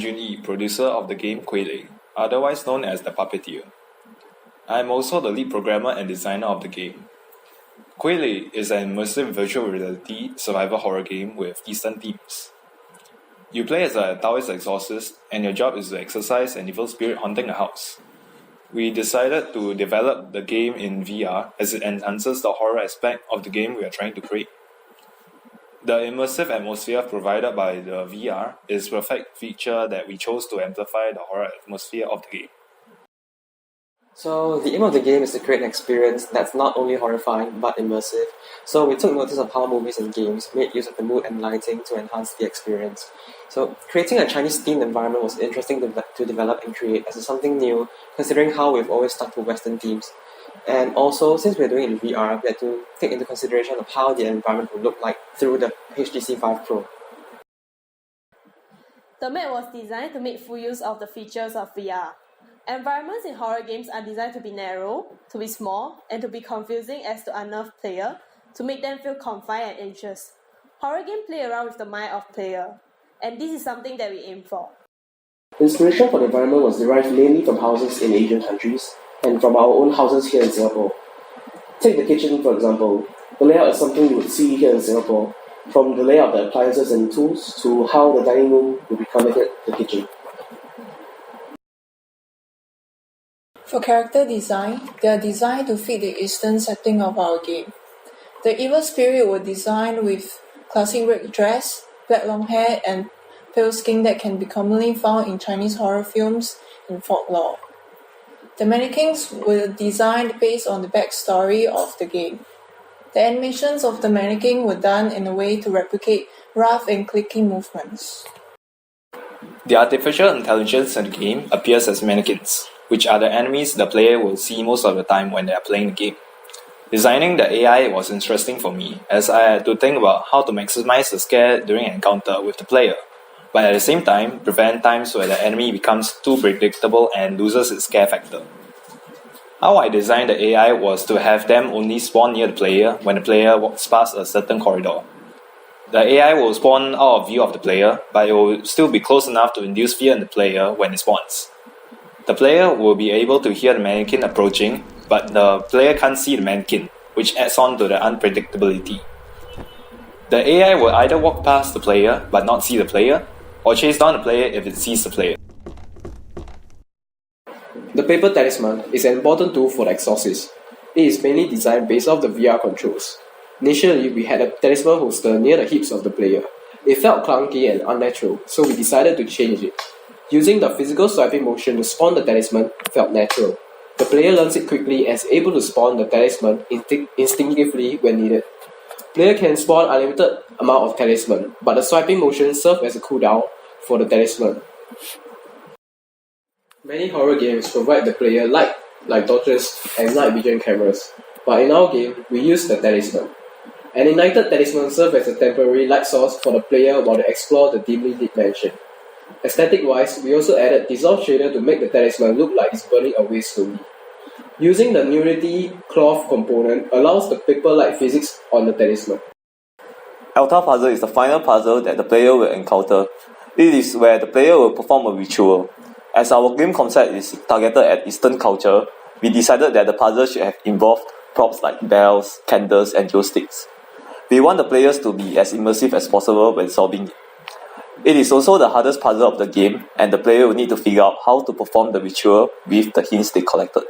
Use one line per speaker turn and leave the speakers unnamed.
Junyi, producer of the game KuiLei, otherwise known as the Puppeteer. I am also the lead programmer and designer of the game. KuiLei is an immersive virtual reality survival horror game with Eastern themes. You play as a Taoist exorcist, and your job is to exorcise an evil spirit haunting a house. We decided to develop the game in VR as it enhances the horror aspect of the game we are trying to create. The immersive atmosphere provided by the VR is a perfect feature that we chose to amplify the horror atmosphere of the game.
So the aim of the game is to create an experience that's not only horrifying but immersive. So we took notice of how movies and games made use of the mood and lighting to enhance the experience. So creating a Chinese themed environment was interesting to develop and create as something new, considering how we've always stuck to Western themes. And also, since we're doing it in VR, we had to take into consideration of how the environment would look like through the HTC Vive Pro.
The map was designed to make full use of the features of VR. Environments in horror games are designed to be narrow, to be small, and to be confusing as to unnerve player, to make them feel confined and anxious. Horror games play around with the mind of player, and this is something that we aim for.
Inspiration for the environment was derived mainly from houses in Asian countries and from our own houses here in Singapore. Take the kitchen for example. The layout is something you would see here in Singapore, from the layout of the appliances and tools to how the dining room will be connected to the kitchen.
For character design, they are designed to fit the Eastern setting of our game. The evil spirit were designed with classic red dress, black long hair, and pale skin that can be commonly found in Chinese horror films and folklore. The mannequins were designed based on the backstory of the game. The animations of the mannequin were done in a way to replicate rough and clicking movements.
The artificial intelligence in the game appears as mannequins, which are the enemies the player will see most of the time when they are playing the game. Designing the AI was interesting for me, as I had to think about how to maximize the scare during an encounter with the player, but at the same time prevent times where the enemy becomes too predictable and loses its scare factor. How I designed the AI was to have them only spawn near the player when the player walks past a certain corridor. The AI will spawn out of view of the player, but it will still be close enough to induce fear in the player when it spawns. The player will be able to hear the mannequin approaching, but the player can't see the mannequin, which adds on to the unpredictability. The AI will either walk past the player but not see the player, or chase down the player if it sees the player.
The paper talisman is an important tool for the exorcist. It is mainly designed based off the VR controls. Initially, we had a talisman holster near the hips of the player. It felt clunky and unnatural, so we decided to change it. Using the physical swiping motion to spawn the talisman felt natural. The player learns it quickly and is able to spawn the talisman instinctively when needed. Player can spawn unlimited amount of talisman, but the swiping motion serves as a cooldown for the talisman. Many horror games provide the player light, like torches and night vision cameras, but in our game, we use the talisman. An ignited talisman serves as a temporary light source for the player while they explore the dimly lit mansion. Aesthetic-wise, we also added dissolve shader to make the talisman look like it's burning away slowly. Using the nudity cloth component allows the paper-like physics on the talisman.
Altar puzzle is the final puzzle that the player will encounter. It is where the player will perform a ritual. As our game concept is targeted at Eastern culture, we decided that the puzzle should have involved props like bells, candles, and glow sticks. We want the players to be as immersive as possible when solving it. It is also the hardest puzzle of the game, and the player will need to figure out how to perform the ritual with the hints they collected.